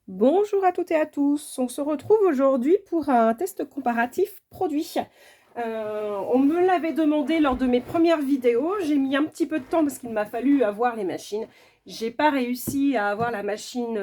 Bonjour à toutes et à tous, on se retrouve aujourd'hui pour un test comparatif produit. On me l'avait demandé lors de mes premières vidéos, j'ai mis un petit peu de temps parce qu'il m'a fallu avoir les machines. J'ai pas réussi à avoir la machine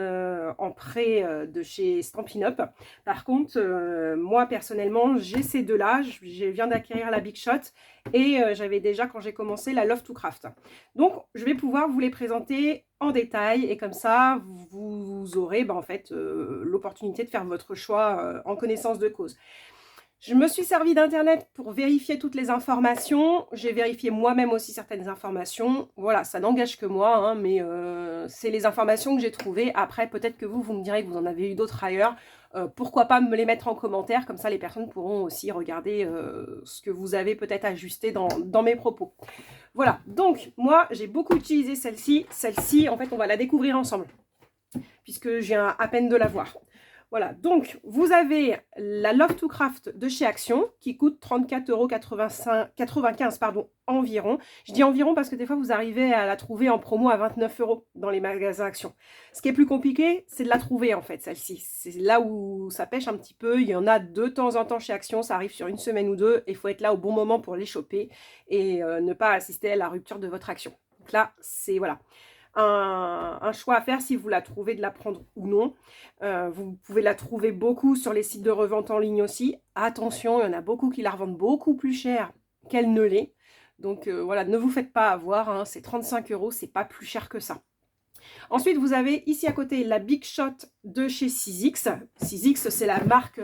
en prêt de chez Stampin' Up. Par contre, moi personnellement, j'ai ces deux-là. Je viens d'acquérir la Big Shot et j'avais déjà quand j'ai commencé la Love to Craft. Donc, je vais pouvoir vous les présenter en détail et comme ça, vous aurez en fait l'opportunité de faire votre choix en connaissance de cause. Je me suis servi d'internet pour vérifier toutes les informations. J'ai vérifié moi-même aussi certaines informations. Voilà, ça n'engage que moi, hein, mais c'est les informations que j'ai trouvées. Après, peut-être que vous me direz que vous en avez eu d'autres ailleurs. Pourquoi pas me les mettre en commentaire, comme ça les personnes pourront aussi regarder ce que vous avez peut-être ajusté dans mes propos. Voilà, donc moi j'ai beaucoup utilisé celle-ci. Celle-ci, en fait, on va la découvrir ensemble, puisque j'ai à peine de la voir. Voilà, donc vous avez la Love to Craft de chez Action qui coûte 34,95 € environ. Je dis environ parce que des fois vous arrivez à la trouver en promo à 29 € dans les magasins Action. Ce qui est plus compliqué, c'est de la trouver en fait, celle-ci. C'est là où ça pêche un petit peu. Il y en a de temps en temps chez Action, ça arrive sur une semaine ou deux. Il faut être là au bon moment pour les choper et ne pas assister à la rupture de votre action. Donc là, c'est voilà. Un choix à faire si vous la trouvez, de la prendre ou non. Vous pouvez la trouver beaucoup sur les sites de revente en ligne aussi. Attention, il y en a beaucoup qui la revendent beaucoup plus cher qu'elle ne l'est. Donc voilà, ne vous faites pas avoir, hein, c'est 35 €, c'est pas plus cher que ça. Ensuite, vous avez ici à côté la Big Shot de chez Sizzix. Sizzix, c'est la marque,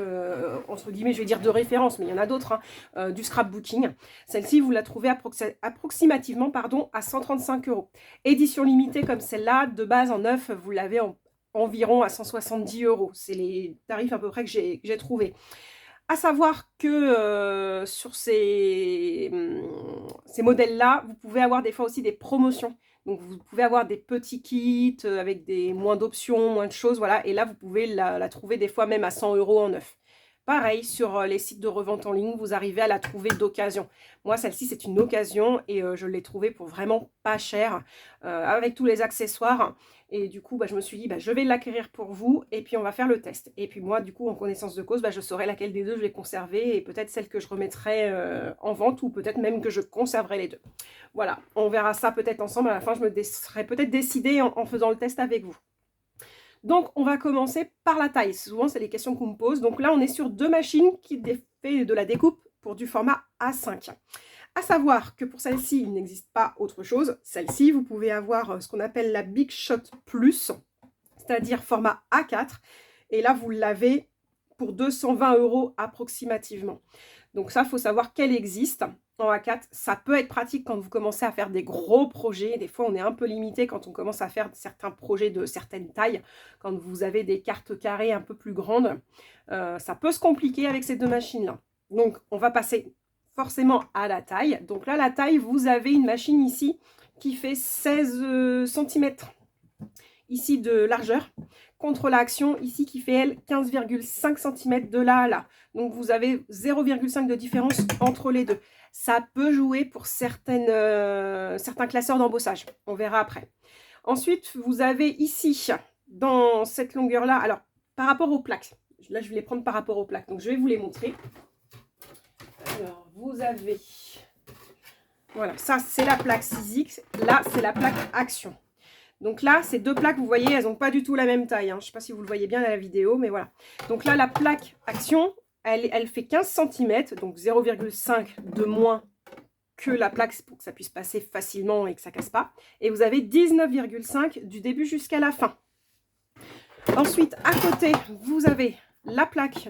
entre guillemets, je vais dire de référence, mais il y en a d'autres, hein, du scrapbooking. Celle-ci, vous la trouvez approximativement à 135 €. Édition limitée comme celle-là, de base en neuf, vous l'avez environ à 170 €. C'est les tarifs à peu près que j'ai trouvé. À savoir que sur ces modèles-là, vous pouvez avoir des fois aussi des promotions. Donc, vous pouvez avoir des petits kits avec moins d'options, moins de choses, voilà. Et là, vous pouvez la trouver des fois même à 100 € en neuf. Pareil, sur les sites de revente en ligne, vous arrivez à la trouver d'occasion. Moi, celle-ci, c'est une occasion et je l'ai trouvée pour vraiment pas cher, avec tous les accessoires. Et du coup, je me suis dit, je vais l'acquérir pour vous et puis on va faire le test. Et puis moi, du coup, en connaissance de cause, je saurai laquelle des deux je vais conserver et peut-être celle que je remettrai en vente ou peut-être même que je conserverai les deux. Voilà, on verra ça peut-être ensemble. À la fin, je me serai peut-être décidée en faisant le test avec vous. Donc, on va commencer par la taille. Souvent, c'est les questions qu'on me pose. Donc là, on est sur deux machines qui fait de la découpe pour du format A5. À savoir que pour celle-ci, il n'existe pas autre chose. Celle-ci, vous pouvez avoir ce qu'on appelle la Big Shot Plus, c'est-à-dire format A4. Et là, vous l'avez pour 220 € approximativement. Donc ça, il faut savoir qu'elle existe en A4. Ça peut être pratique quand vous commencez à faire des gros projets. Des fois, on est un peu limité quand on commence à faire certains projets de certaines tailles. Quand vous avez des cartes carrées un peu plus grandes, ça peut se compliquer avec ces deux machines-là. Donc, on va passer forcément à la taille. Donc là, la taille, vous avez une machine ici qui fait 16 cm ici de largeur, contre l'Action ici qui fait elle 15,5 cm de là à là. Donc vous avez 0,5 de différence entre les deux. Ça peut jouer pour certains classeurs d'embossage. On verra après. Ensuite, vous avez ici, dans cette longueur-là, alors par rapport aux plaques, là je vais les prendre par rapport aux plaques, donc je vais vous les montrer. Alors, vous avez, voilà, ça c'est la plaque Sizzix, là c'est la plaque Action. Donc là, ces deux plaques, vous voyez, elles n'ont pas du tout la même taille, hein. Je ne sais pas si vous le voyez bien dans la vidéo, mais voilà. Donc là, la plaque Action, elle fait 15 cm, donc 0,5 de moins que la plaque pour que ça puisse passer facilement et que ça ne casse pas. Et vous avez 19,5 du début jusqu'à la fin. Ensuite, à côté, vous avez la plaque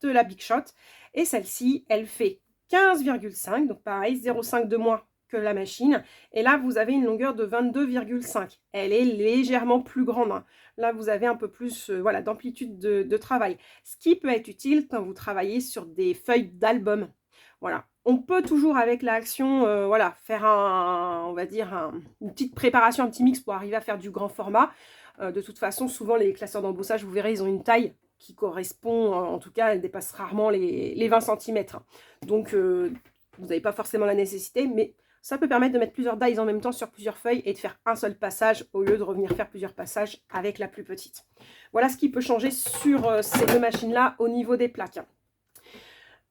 de la Big Shot. Et celle-ci, elle fait 15,5, donc pareil, 0,5 de moins que la machine. Et là, vous avez une longueur de 22,5. Elle est légèrement plus grande, hein. Là, vous avez un peu plus voilà, d'amplitude de travail. Ce qui peut être utile quand vous travaillez sur des feuilles d'album. Voilà. On peut toujours, avec l'action, voilà, faire on va dire une petite préparation, un petit mix pour arriver à faire du grand format. De toute façon, souvent, les classeurs d'embossage, vous verrez, ils ont une taille qui correspond, en tout cas, elle dépasse rarement les 20 cm. Donc, vous n'avez pas forcément la nécessité, mais Ça peut permettre de mettre plusieurs dies en même temps sur plusieurs feuilles et de faire un seul passage au lieu de revenir faire plusieurs passages avec la plus petite. Voilà ce qui peut changer sur ces deux machines-là au niveau des plaques.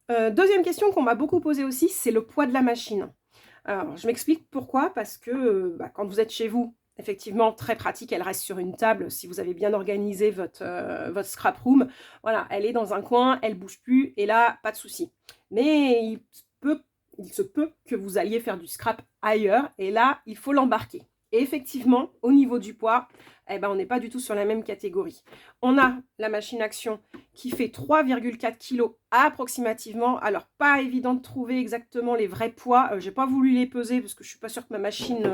Deuxième question qu'on m'a beaucoup posée aussi, c'est le poids de la machine. Alors, je m'explique pourquoi, parce que quand vous êtes chez vous, effectivement, très pratique, elle reste sur une table si vous avez bien organisé votre scrap room. Voilà, elle est dans un coin, elle ne bouge plus, et là, pas de souci. Mais il se peut que vous alliez faire du scrap ailleurs, et là, il faut l'embarquer. Et effectivement, au niveau du poids, on n'est pas du tout sur la même catégorie. On a la machine Action qui fait 3,4 kg approximativement. Alors, pas évident de trouver exactement les vrais poids. Je n'ai pas voulu les peser parce que je ne suis pas sûre que ma machine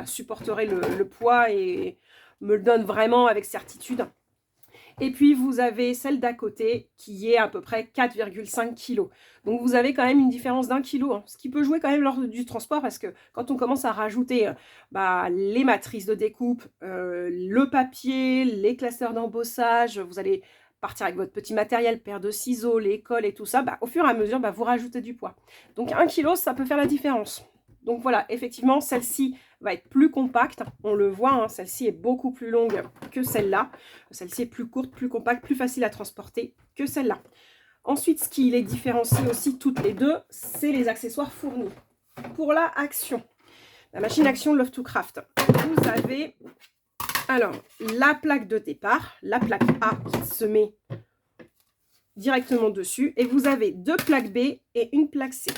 supporterait le poids et me le donne vraiment avec certitude. Et puis, vous avez celle d'à côté qui est à peu près 4,5 kg. Donc, vous avez quand même une différence d'1 kg, hein, ce qui peut jouer quand même lors du transport parce que quand on commence à rajouter les matrices de découpe, le papier, les classeurs d'embossage, vous allez partir avec votre petit matériel, paire de ciseaux, les cols et tout ça, au fur et à mesure, vous rajoutez du poids. Donc, 1 kg, ça peut faire la différence. Donc voilà, effectivement, celle-ci va être plus compacte. On le voit, hein, celle-ci est beaucoup plus longue que celle-là. Celle-ci est plus courte, plus compacte, plus facile à transporter que celle-là. Ensuite, ce qui les différencie aussi toutes les deux, c'est les accessoires fournis. Pour la Action, la machine Action Love to Craft, vous avez alors la plaque de départ, la plaque A qui se met directement dessus. Et vous avez deux plaques B et une plaque C.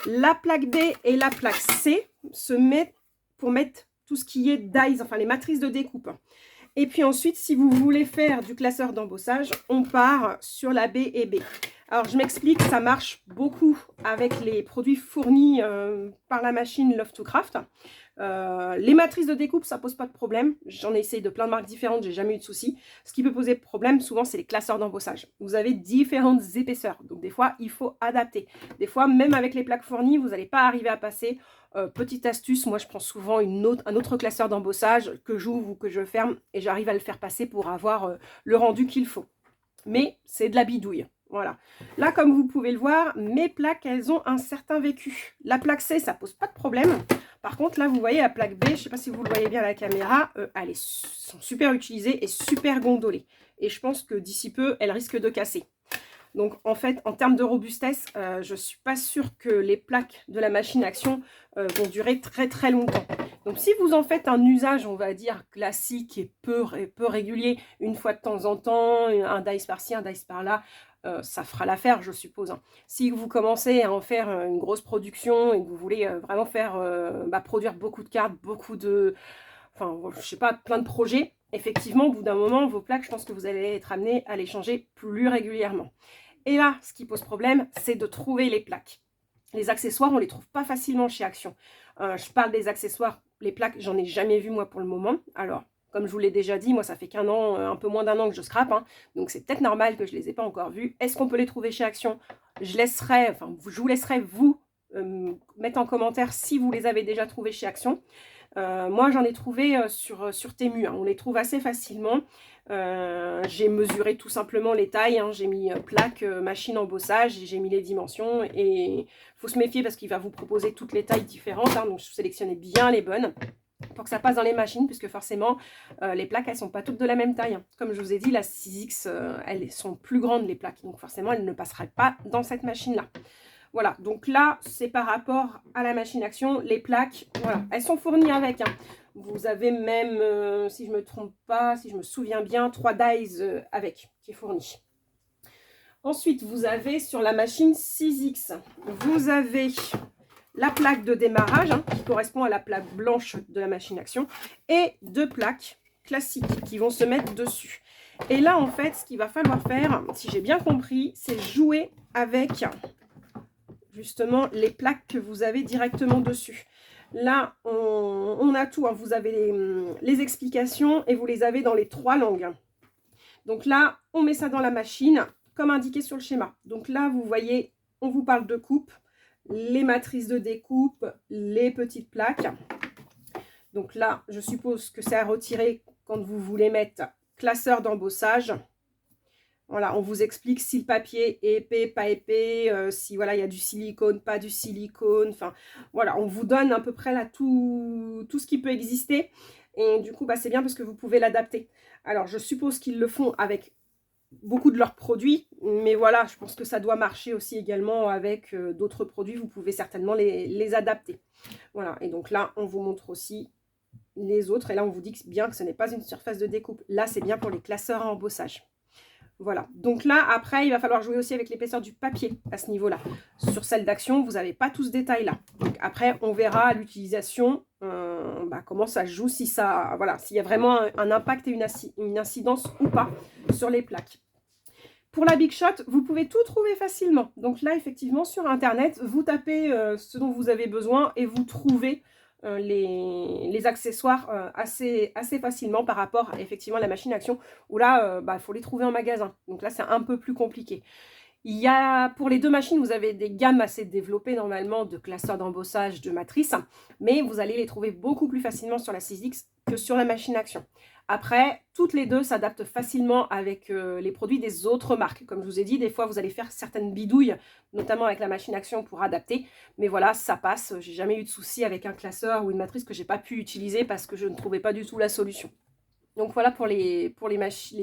La plaque B et la plaque C se mettent pour mettre tout ce qui est dies, enfin les matrices de découpe. Et puis ensuite, si vous voulez faire du classeur d'embossage, on part sur la B et B. Alors, je m'explique, ça marche beaucoup avec les produits fournis par la machine Love to Craft. Les matrices de découpe, ça pose pas de problème. J'en ai essayé de plein de marques différentes, j'ai jamais eu de soucis. Ce qui peut poser problème, souvent, c'est les classeurs d'embossage. Vous avez différentes épaisseurs, donc des fois, il faut adapter. Des fois, même avec les plaques fournies, vous n'allez pas arriver à passer. Petite astuce, moi, je prends souvent un autre classeur d'embossage que j'ouvre ou que je ferme et j'arrive à le faire passer pour avoir le rendu qu'il faut. Mais c'est de la bidouille. Voilà. Là, comme vous pouvez le voir, mes plaques, elles ont un certain vécu. La plaque C, ça pose pas de problème. Par contre, là, vous voyez la plaque B, je ne sais pas si vous le voyez bien à la caméra, elles sont super utilisées et super gondolées. Et je pense que d'ici peu, elles risquent de casser. Donc, en fait, en termes de robustesse, je ne suis pas sûre que les plaques de la machine Action vont durer très très longtemps. Donc, si vous en faites un usage, on va dire, classique et peu régulier, une fois de temps en temps, un dice par-ci, un dice par-là, ça fera l'affaire, je suppose. Hein. Si vous commencez à en faire une grosse production et que vous voulez vraiment faire produire beaucoup de cartes, beaucoup de... Enfin, je sais pas, plein de projets, effectivement, au bout d'un moment, vos plaques, je pense que vous allez être amené à les changer plus régulièrement. Et là, ce qui pose problème, c'est de trouver les plaques. Les accessoires, on ne les trouve pas facilement chez Action. Je parle des accessoires, les plaques, j'en ai jamais vu moi pour le moment. Alors, comme je vous l'ai déjà dit, moi ça fait qu'un an, un peu moins d'un an que je scrape, hein, donc c'est peut-être normal que je ne les ai pas encore vues. Est-ce qu'on peut les trouver chez Action? Je vous laisserai vous mettre en commentaire si vous les avez déjà trouvés chez Action. Moi j'en ai trouvé sur Temu, hein, on les trouve assez facilement. J'ai mesuré tout simplement les tailles, hein, j'ai mis plaque, machine embossage, j'ai mis les dimensions et il faut se méfier parce qu'il va vous proposer toutes les tailles différentes, hein, donc sélectionnez bien les bonnes pour que ça passe dans les machines, puisque forcément les plaques elles sont pas toutes de la même taille, hein. Comme je vous ai dit, la 6X elles sont plus grandes les plaques, donc forcément elles ne passeraient pas dans cette machine là. Voilà, donc là, c'est par rapport à la machine Action. Les plaques, voilà, elles sont fournies avec. Hein. Vous avez même, si je ne me trompe pas, si je me souviens bien, 3 dies avec, qui est fourni. Ensuite, vous avez sur la machine 6X, vous avez la plaque de démarrage, hein, qui correspond à la plaque blanche de la machine Action, et 2 plaques classiques qui vont se mettre dessus. Et là, en fait, ce qu'il va falloir faire, si j'ai bien compris, c'est jouer avec... justement les plaques que vous avez directement dessus. Là, on a tout, hein. Vous avez les explications et vous les avez dans les 3 langues. Donc là, on met ça dans la machine, comme indiqué sur le schéma. Donc là, vous voyez, on vous parle de coupe, les matrices de découpe, les petites plaques. Donc là, je suppose que c'est à retirer quand vous voulez mettre classeur d'embossage. Voilà, on vous explique si le papier est épais, pas épais, si voilà, il y a du silicone, pas du silicone. Enfin, voilà, on vous donne à peu près là tout ce qui peut exister. Et du coup, bah, c'est bien parce que vous pouvez l'adapter. Alors, je suppose qu'ils le font avec beaucoup de leurs produits, mais voilà, je pense que ça doit marcher aussi également avec d'autres produits. Vous pouvez certainement les adapter. Voilà, et donc là, on vous montre aussi les autres. Et là, on vous dit bien que ce n'est pas une surface de découpe. Là, c'est bien pour les classeurs à embossage. Voilà, donc là, après, il va falloir jouer aussi avec l'épaisseur du papier à ce niveau-là. Sur celle d'Action, vous n'avez pas tout ce détail-là. Donc après, on verra à l'utilisation comment ça se joue, si ça, voilà, s'il y a vraiment un impact et une incidence ou pas sur les plaques. Pour la Big Shot, vous pouvez tout trouver facilement. Donc là, effectivement, sur Internet, vous tapez ce dont vous avez besoin et vous trouvez les accessoires assez facilement par rapport à effectivement la machine Action où là, il faut les trouver en magasin. Donc là, c'est un peu plus compliqué. Il y a, pour les deux machines, vous avez des gammes assez développées normalement de classeurs d'embossage, de matrices, mais vous allez les trouver beaucoup plus facilement sur la 6X que sur la machine Action. Après, toutes les deux s'adaptent facilement avec les produits des autres marques. Comme je vous ai dit, des fois, vous allez faire certaines bidouilles, notamment avec la machine Action pour adapter. Mais voilà, ça passe. J'ai jamais eu de souci avec un classeur ou une matrice que j'ai pas pu utiliser parce que je ne trouvais pas du tout la solution. Donc voilà pour les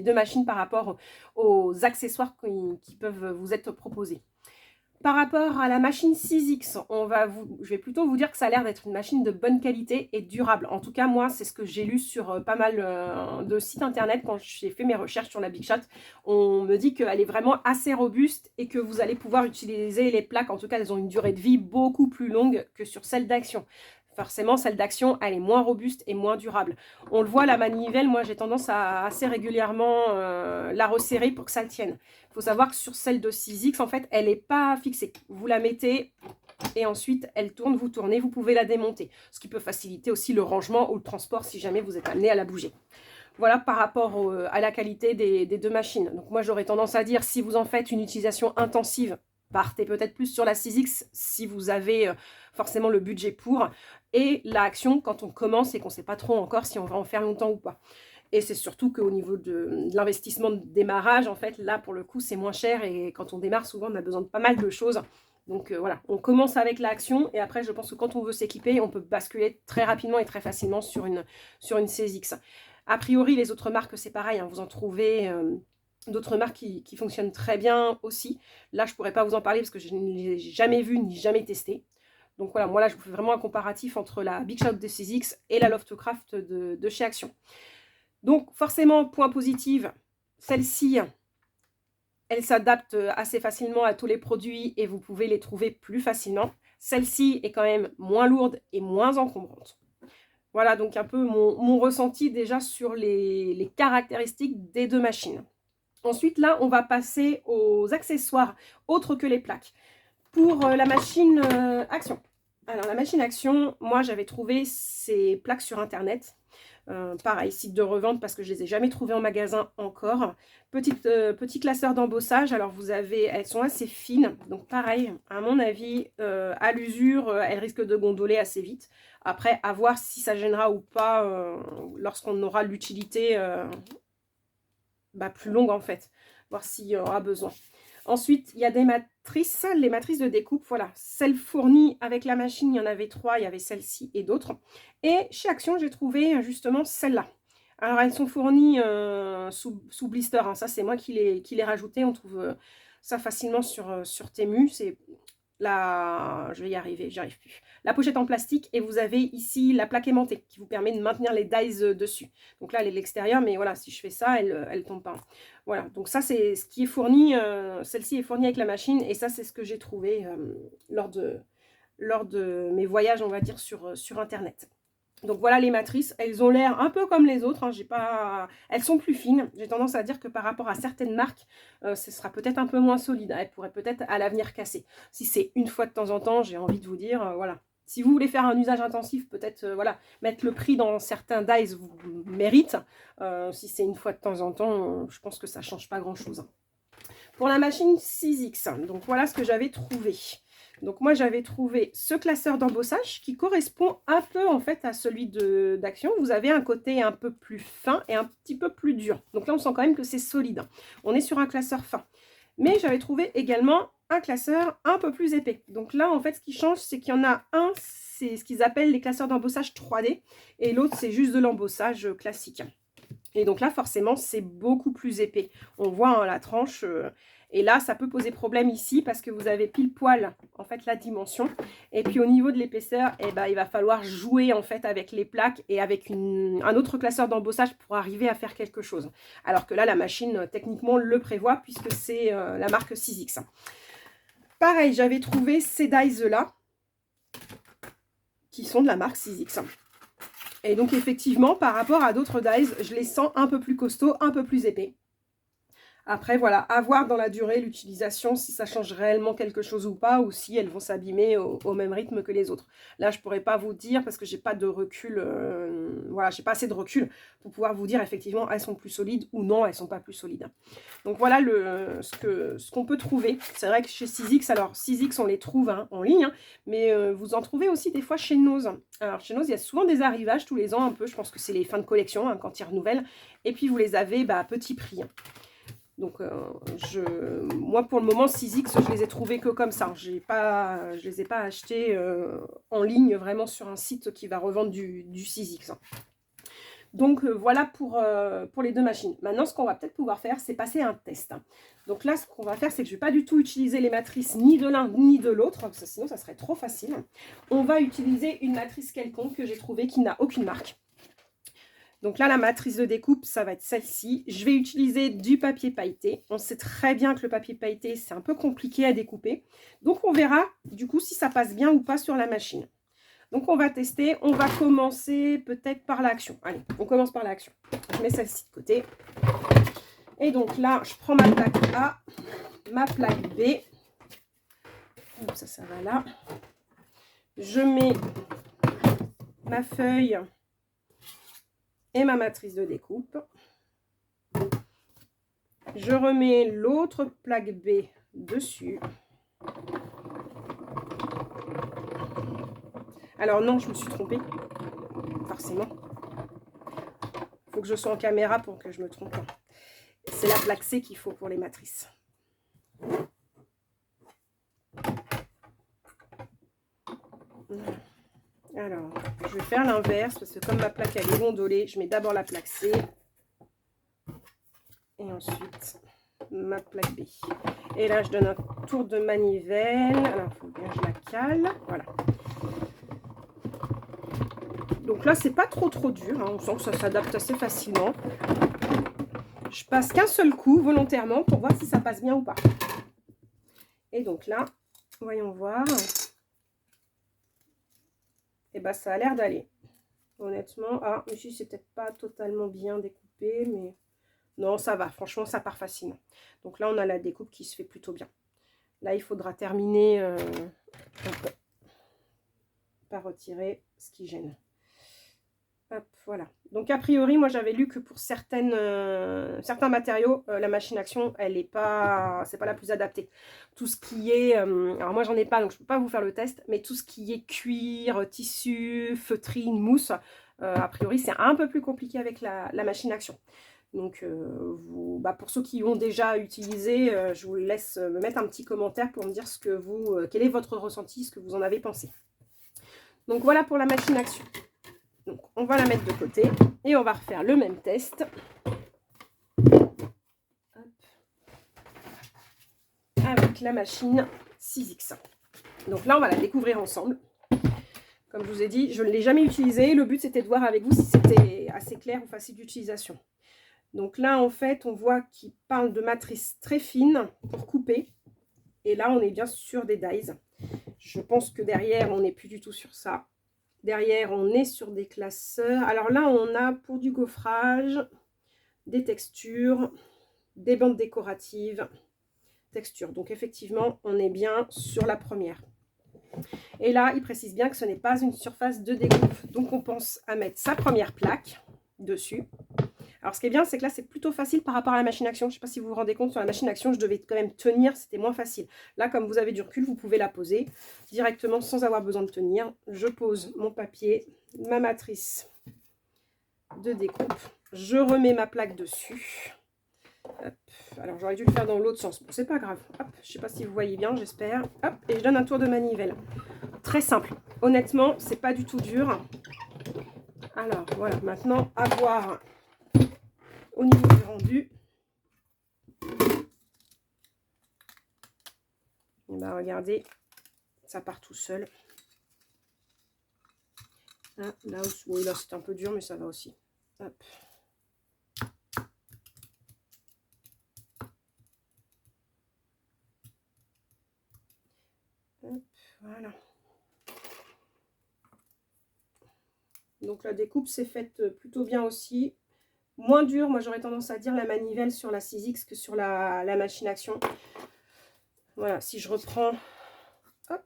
deux machines par rapport aux accessoires qui peuvent vous être proposés. Par rapport à la machine 6X, je vais plutôt vous dire que ça a l'air d'être une machine de bonne qualité et durable. En tout cas, moi, c'est ce que j'ai lu sur pas mal de sites internet quand j'ai fait mes recherches sur la Big Shot. On me dit qu'elle est vraiment assez robuste et que vous allez pouvoir utiliser les plaques. En tout cas, elles ont une durée de vie beaucoup plus longue que sur celle d'Action. Forcément, celle d'Action, elle est moins robuste et moins durable. On le voit, la manivelle, moi, j'ai tendance à assez régulièrement la resserrer pour que ça tienne. Il faut savoir que sur celle de 6X, en fait, elle n'est pas fixée. Vous la mettez et ensuite, elle tourne, vous tournez, vous pouvez la démonter. Ce qui peut faciliter aussi le rangement ou le transport si jamais vous êtes amené à la bouger. Voilà par rapport à la qualité des deux machines. Donc moi, j'aurais tendance à dire, si vous en faites une utilisation intensive, partez peut-être plus sur la 6X si vous avez forcément le budget pour. Et la Action, quand on commence et qu'on ne sait pas trop encore si on va en faire longtemps ou pas. Et c'est surtout qu'au niveau de l'investissement de démarrage, en fait, là, pour le coup, c'est moins cher. Et quand on démarre, souvent, on a besoin de pas mal de choses. Donc voilà, on commence avec l'Action. Et après, je pense que quand on veut s'équiper, on peut basculer très rapidement et très facilement sur une 6X. A priori, les autres marques, c'est pareil. Hein, vous en trouvez d'autres marques qui fonctionnent très bien aussi. Là, je ne pourrais pas vous en parler parce que je ne l'ai jamais vu ni jamais testé. Donc voilà, moi là, je vous fais vraiment un comparatif entre la Big Shot de 6X et la Loftcraft de chez Action. Donc forcément, point positif, celle-ci, elle s'adapte assez facilement à tous les produits et vous pouvez les trouver plus facilement. Celle-ci est quand même moins lourde et moins encombrante. Voilà donc un peu mon ressenti déjà sur les caractéristiques des deux machines. Ensuite, là, on va passer aux accessoires autres que les plaques. Pour la machine Action. Alors, la machine Action, moi, j'avais trouvé ces plaques sur Internet. Pareil, site de revente parce que je ne les ai jamais trouvées en magasin encore. Petit classeur d'embossage. Alors, elles sont assez fines. Donc, pareil, à mon avis, à l'usure, elles risquent de gondoler assez vite. Après, à voir si ça gênera ou pas lorsqu'on aura l'utilité plus longue en fait. Voir s'il y aura besoin. Ensuite, il y a des matrices, les matrices de découpe, voilà. Celles fournies avec la machine, il y en avait 3, il y avait celle-ci et d'autres. Et chez Action, j'ai trouvé justement celle-là. Alors, elles sont fournies sous blister, hein. Ça, c'est moi qui les rajoutées. On trouve ça facilement sur Temu. C'est je vais y arriver, j'y arrive plus. La pochette en plastique et vous avez ici la plaque aimantée qui vous permet de maintenir les dies dessus. Donc là, elle est l'extérieur, mais voilà, si je fais ça, elle tombe pas. Voilà, donc ça, c'est ce qui est fourni. Celle-ci est fournie avec la machine et ça, c'est ce que j'ai trouvé lors de mes voyages, on va dire, sur Internet. Donc voilà les matrices, elles ont l'air un peu comme les autres, hein. Elles sont plus fines. J'ai tendance à dire que par rapport à certaines marques, ce sera peut-être un peu moins solide. Elles pourraient peut-être à l'avenir casser. Si c'est une fois de temps en temps, j'ai envie de vous dire, voilà. Si vous voulez faire un usage intensif, peut-être voilà, mettre le prix dans certains dies vous mérite. Si c'est une fois de temps en temps, je pense que ça ne change pas grand-chose. Pour la machine 6X, donc voilà ce que j'avais trouvé. Donc moi j'avais trouvé ce classeur d'embossage qui correspond un peu en fait à celui d'Action. Vous avez un côté un peu plus fin et un petit peu plus dur. Donc là on sent quand même que c'est solide. On est sur un classeur fin. Mais j'avais trouvé également un classeur un peu plus épais. Donc là en fait ce qui change c'est qu'il y en a un, c'est ce qu'ils appellent les classeurs d'embossage 3D. Et l'autre c'est juste de l'embossage classique. Et donc là, forcément, c'est beaucoup plus épais. On voit la tranche. Et là, ça peut poser problème ici parce que vous avez pile poil, en fait, la dimension. Et puis, au niveau de l'épaisseur, eh ben, il va falloir jouer, en fait, avec les plaques et avec un autre classeur d'embossage pour arriver à faire quelque chose. Alors que là, la machine, techniquement, le prévoit puisque c'est la marque Sizzix. Pareil, j'avais trouvé ces dies-là qui sont de la marque Sizzix. Et donc, effectivement, par rapport à d'autres dies, je les sens un peu plus costauds, un peu plus épais. Après, voilà, à voir dans la durée, l'utilisation, si ça change réellement quelque chose ou pas, ou si elles vont s'abîmer au même rythme que les autres. Là, je ne pourrais pas vous dire, parce que j'ai pas de recul, voilà, j'ai pas assez de recul pour pouvoir vous dire, effectivement, elles sont plus solides ou non, elles sont pas plus solides. Donc, voilà ce qu'on peut trouver. C'est vrai que chez Sizzix, alors, Sizzix, on les trouve en ligne, mais vous en trouvez aussi des fois chez Nose. Alors, chez Nose, il y a souvent des arrivages tous les ans, un peu, je pense que c'est les fins de collection, quand ils renouvellent, et puis vous les avez à petit prix. Donc, moi, pour le moment, Sizzix, je les ai trouvés que comme ça. Je les ai pas achetés en ligne, vraiment sur un site qui va revendre du Sizzix. Donc, voilà pour les deux machines. Maintenant, ce qu'on va peut-être pouvoir faire, c'est passer un test. Donc là, ce qu'on va faire, c'est que je ne vais pas du tout utiliser les matrices ni de l'un ni de l'autre, sinon ça serait trop facile. On va utiliser une matrice quelconque que j'ai trouvée qui n'a aucune marque. Donc là, la matrice de découpe, ça va être celle-ci. Je vais utiliser du papier pailleté. On sait très bien que le papier pailleté, c'est un peu compliqué à découper. Donc, on verra du coup si ça passe bien ou pas sur la machine. Donc, on va tester. On va commencer peut-être par l'Action. Allez, on commence par l'Action. Je mets celle-ci de côté. Et donc là, je prends ma plaque A, ma plaque B. Donc ça va là. Je mets ma feuille et ma matrice de découpe. Je remets l'autre plaque B dessus. Alors non, je me suis trompée, forcément. Il faut que je sois en caméra pour que je me trompe. C'est la plaque C qu'il faut pour les matrices. Alors, je vais faire l'inverse parce que comme ma plaque elle est gondolée, je mets d'abord la plaque C et ensuite ma plaque B. Et là, je donne un tour de manivelle. Alors, il faut bien que je la cale. Voilà. Donc là, c'est pas trop dur. On sent que ça s'adapte assez facilement. Je passe qu'un seul coup volontairement pour voir si ça passe bien ou pas. Et donc là, voyons voir. Et bah ça a l'air d'aller. Honnêtement, ici c'est peut-être pas totalement bien découpé, mais non, ça va. Franchement, ça part facilement. Donc là, on a la découpe qui se fait plutôt bien. Là, il faudra terminer par retirer ce qui gêne. Hop, voilà. Donc, a priori, moi, j'avais lu que pour certains matériaux, la machine Action, c'est pas la plus adaptée. Tout ce qui est... alors, moi, j'en ai pas, donc je peux pas vous faire le test, mais tout ce qui est cuir, tissu, feutrine, mousse, a priori, c'est un peu plus compliqué avec la machine Action. Donc, pour ceux qui ont déjà utilisé, je vous laisse me mettre un petit commentaire pour me dire quel est votre ressenti, ce que vous en avez pensé. Donc, voilà pour la machine Action. Donc, on va la mettre de côté et on va refaire le même test. Hop. Avec la machine Sizzix. Donc là, on va la découvrir ensemble. Comme je vous ai dit, je ne l'ai jamais utilisée. Le but, c'était de voir avec vous si c'était assez clair ou facile d'utilisation. Donc là, en fait, on voit qu'il parle de matrice très fine pour couper. Et là, on est bien sur des dies. Je pense que derrière, on n'est plus du tout sur ça. Derrière, on est sur des classeurs. Alors là, on a pour du gaufrage, des textures, des bandes décoratives, textures. Donc effectivement, on est bien sur la première. Et là, il précise bien que ce n'est pas une surface de découpe. Donc on pense à mettre sa première plaque dessus. Alors, ce qui est bien, c'est que là, c'est plutôt facile par rapport à la machine action. Je ne sais pas si vous vous rendez compte, sur la machine action, je devais quand même tenir, c'était moins facile. Là, comme vous avez du recul, vous pouvez la poser directement sans avoir besoin de tenir. Je pose mon papier, ma matrice de découpe. Je remets ma plaque dessus. Hop. Alors, j'aurais dû le faire dans l'autre sens. Bon, c'est pas grave. Hop. Je ne sais pas si vous voyez bien, j'espère. Hop. Et je donne un tour de manivelle. Très simple. Honnêtement, c'est pas du tout dur. Alors, voilà. Maintenant, à voir au niveau du rendu. Et ben, regardez, ça part tout seul. Ah, là, oui, là c'est un peu dur, mais ça va aussi. Hop. Hop, voilà. Donc la découpe s'est faite plutôt bien aussi. Moins dur, moi j'aurais tendance à dire la manivelle sur la 6X que sur la machine action. Voilà, si je reprends hop,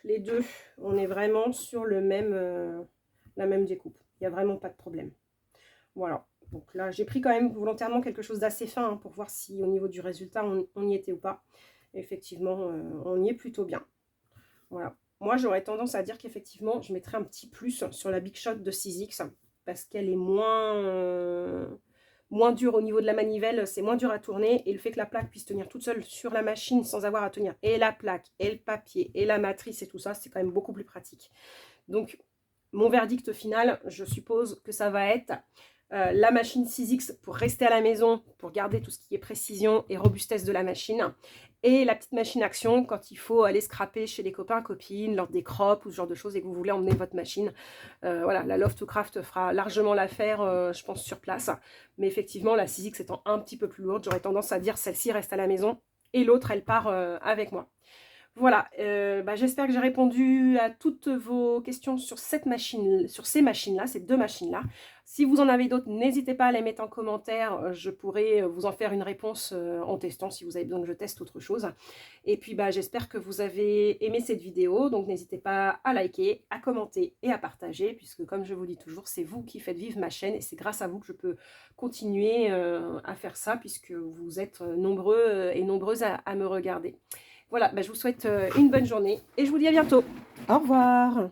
les deux, on est vraiment sur le même, la même découpe. Il n'y a vraiment pas de problème. Voilà, donc là j'ai pris quand même volontairement quelque chose d'assez fin hein, pour voir si au niveau du résultat on y était ou pas. Effectivement, on y est plutôt bien. Voilà. Moi, j'aurais tendance à dire qu'effectivement, je mettrais un petit plus sur la Big Shot de 6X parce qu'elle est moins dure au niveau de la manivelle, c'est moins dur à tourner et le fait que la plaque puisse tenir toute seule sur la machine sans avoir à tenir et la plaque, et le papier, et la matrice et tout ça, c'est quand même beaucoup plus pratique. Donc, mon verdict final, je suppose que ça va être la machine 6X pour rester à la maison, pour garder tout ce qui est précision et robustesse de la machine. Et la petite machine action quand il faut aller scraper chez les copains, copines, lors des crops ou ce genre de choses et que vous voulez emmener votre machine. Voilà, la Love to Craft fera largement l'affaire, je pense, sur place. Mais effectivement, la 6X étant un petit peu plus lourde, j'aurais tendance à dire celle-ci reste à la maison et l'autre, elle part avec moi. Voilà, j'espère que j'ai répondu à toutes vos questions sur cette machine, sur ces machines-là, ces deux machines-là. Si vous en avez d'autres, n'hésitez pas à les mettre en commentaire. Je pourrai vous en faire une réponse en testant si vous avez besoin que je teste autre chose. Et puis, j'espère que vous avez aimé cette vidéo. Donc, n'hésitez pas à liker, à commenter et à partager. Puisque, comme je vous dis toujours, c'est vous qui faites vivre ma chaîne. Et c'est grâce à vous que je peux continuer à faire ça. Puisque vous êtes nombreux et nombreuses à me regarder. Voilà, je vous souhaite une bonne journée et je vous dis à bientôt. Au revoir.